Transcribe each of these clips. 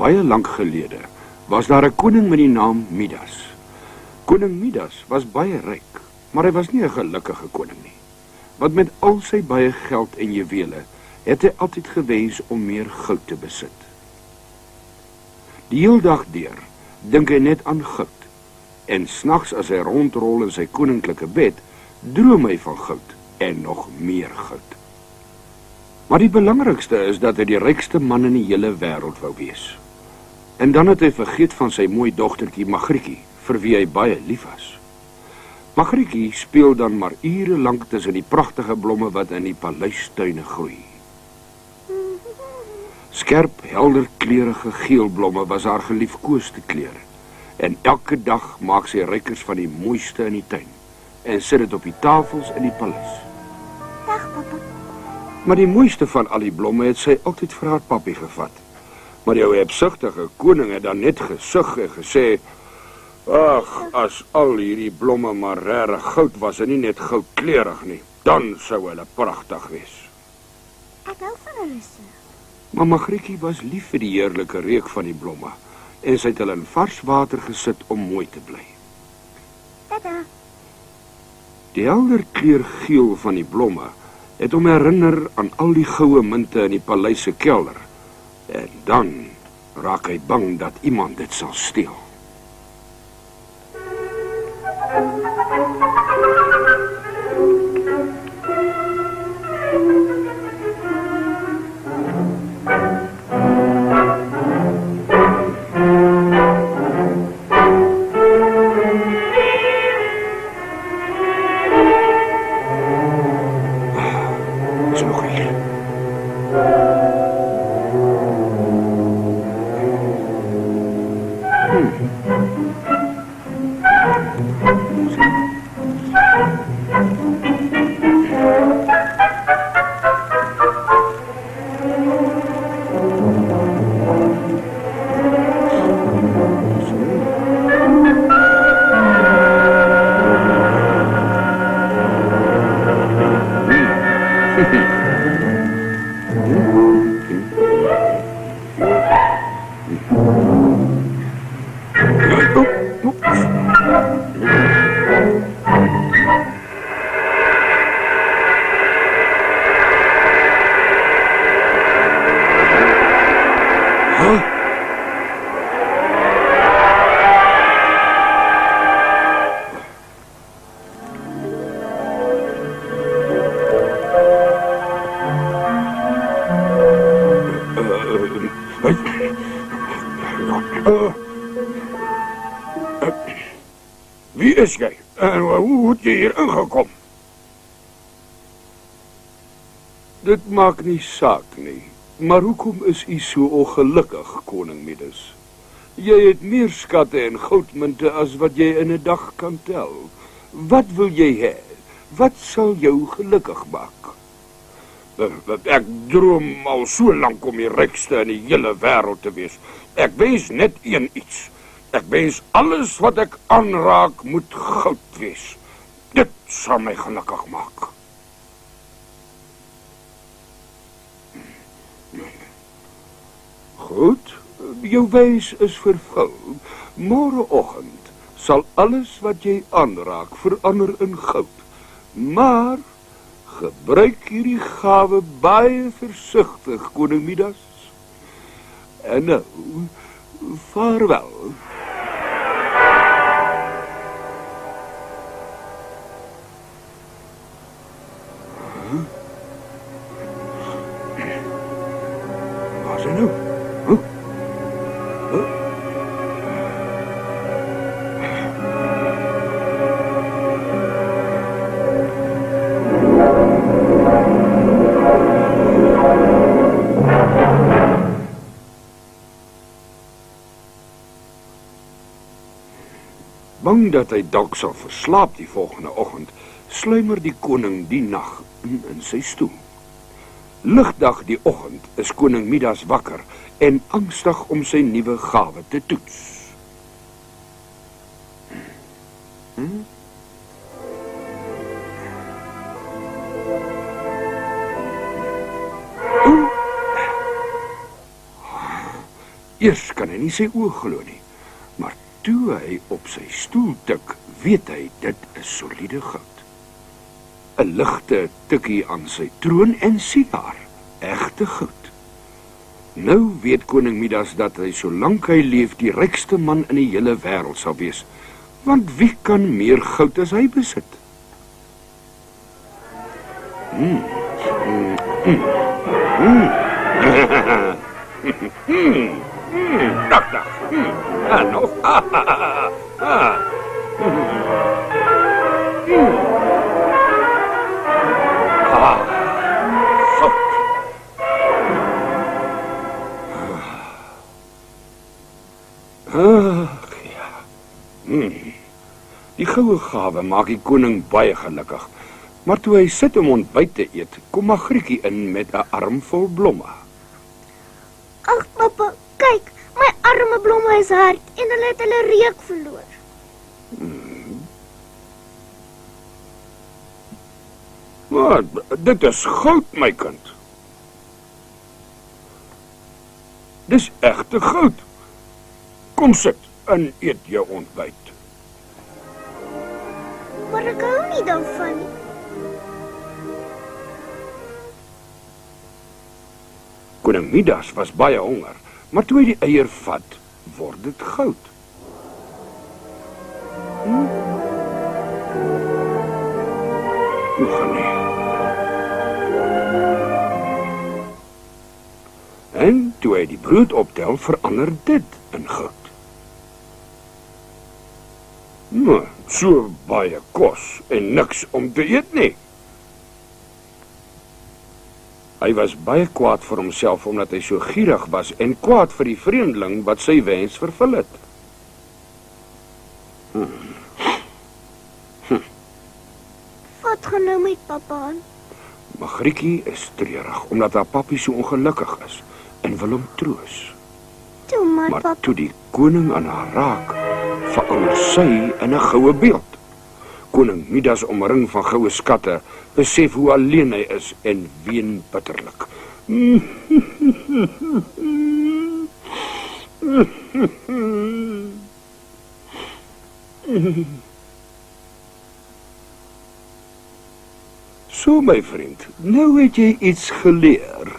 Baie lank gelede, was daar 'n koning met die naam Midas. Koning Midas was baie ryk, maar hy was nie 'n gelukkige koning nie. Want met al sy baie geld en juwele, het hy altyd gewens om meer goud te besit. Die hele dag deur dink hy net aan goud, en s'nags as hy rondrol in sy koninklike bed, droom hy van goud en nog meer goud. Maar die belangrikste is dat hy die rykste man in die hele wêreld wou wees. En dan het hy vergeet van sy mooi dogtertjie Magrietjie, vir wie hy baie lief was. Magrietjie speel dan maar ure lank tussen die pragtige blomme wat in die paleistuine groei. Skerp, helder kleurige geel blomme was haar geliefkoeste kleur, en elke dag maak sy rykers van die mooiste in die tuin, en sit dit op die tafels in die paleis. Dag, papa. Maar die mooiste van al die blomme het sy altyd vir haar pappie gevat. Maar die ou hebsugtige koning het dan net gesug en gesê, ag, as al hierdie blomme maar regtig goud was en nie net goudkleurig nie, dan sou hulle pragtig wees. Ek hou van hulle so. Maar Magrietjie was lief vir die heerlike reuk van die blomme, en sy het hulle in vars water gesit om mooi te bly. Tada. Die helder kleur geel van die blomme het hom herinner aan al die goue munte in die paleis se kelder, en dan raak hy bang dat iemand dit sal steel. Wie is jy? En hoe het jy hier ingekom? Dit maak nie saak nie. Maar hoekom is u so ongelukkig, koning Midas? Jy het meer skatte en goudmunte as wat jy in 'n dag kan tel. Wat wil jy hê? Wat sal jou gelukkig maak? Ek droom al so lank om die rykste in die hele wêreld te wees. Ek wens net een iets. Ek wens alles wat ek aanraak moet goud wees. Dit sal my gelukkig maak. Goed, jou wens is vervul. Môreoggend sal alles wat jy aanraak verander in goud. Maar gebruik hierdie gawe baie versigtig, koning Midas. En nou, vaarwel. Waar is hy nou? Bang dat hy dalk sal verslaap die volgende oggend, sluimer die koning die nag in sy stoel. Ligdag die oggend is koning Midas wakker en angstig om sy nuwe gawe te toets. Eers kan hy nie sy oë glo nie, maar toe hy op sy stoel tik, weet hy dit is soliede goud. 'n Ligte tikkie aan sy troon en sien daar, egte goud. Nou weet koning Midas dat hy solank hy leef die rykste man in die hele wêreld sal wees, want wie kan meer goud as hy besit? Dag. Nog. Die goue gawe maak die koning baie gelukkig. Maar toe hy sit om ontbyt te eet, kom Magrietjie in met 'n arm vol blomme. Ag, pappa, kyk, my arme blomme is hard en hulle het hulle reuk verloor. Maar dit is goud, my kind. Dis egte goud. Kom sit en eet jou ontbyt. Maar ek hou nie daarvan nie. Koning Midas was baie honger, maar toe hy die eier vat, word dit goud. Hoe gaan nie? En toe hy die brood optel, verander dit in goud. Nou, so baie kos en niks om te eet nie. Hy was baie kwaad vir homself omdat hy so gierig was en kwaad vir die vreemdeling wat sy wens vervul het. Wat gaan nou met pappa aan? Magrietjie is treurig omdat haar pappie so ongelukkig is en wil hom troos. Toe maar, Maar pappa. toe die koning aan haar raak, verander sy in 'n goue beeld. Koning Midas, omring van goue skatte, besef hoe alleen hy is en ween bitterlik. So, my vriend, nou het jy iets geleer.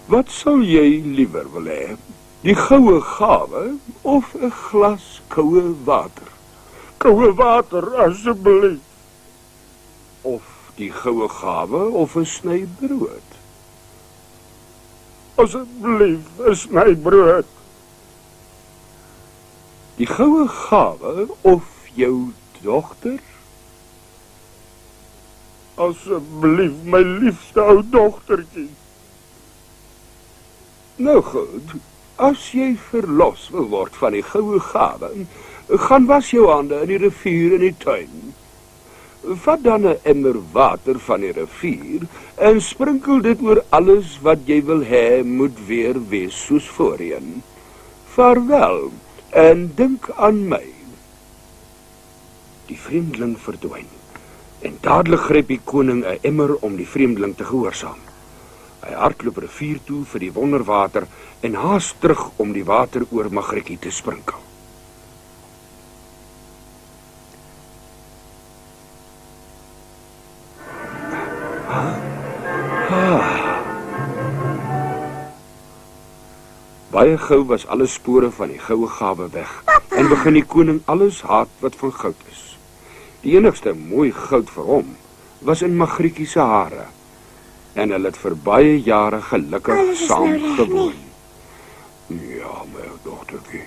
Wat sal jy liewer wil hê? Die goue gawe of 'n glas koue water? Koue water, asseblief. Of die goue gawe of 'n sny brood? Asseblief, 'n sny brood. Die goue gawe of jou dogter? Asseblief, my liefste ou dogtertjie. Nou goed, as jy verlos wil word van die goue gawe, gaan was jou hande in die rivier in die tuin. Vat dan 'n emmer water van die rivier en sprinkel dit oor alles wat jy wil hê moet weer wees soos voorheen. Vaarwel en dink aan my. Die vreemdeling verdwyn. En dadelik gryp die koning 'n emmer om die vreemdeling te gehoorsaam. Hy hardloop rivier toe vir die wonderwater en haas terug om die water oor Magrietjie te sprinkel. Baie gou was alle spore van die goue gawe weg en begin die koning alles haat wat van goud is. Die enigste mooi goud vir hom was in Magrietjie se hare en hulle het vir baie jare gelukkig Alles is saam nou reg, gewoon. Ja, my dogtertjie.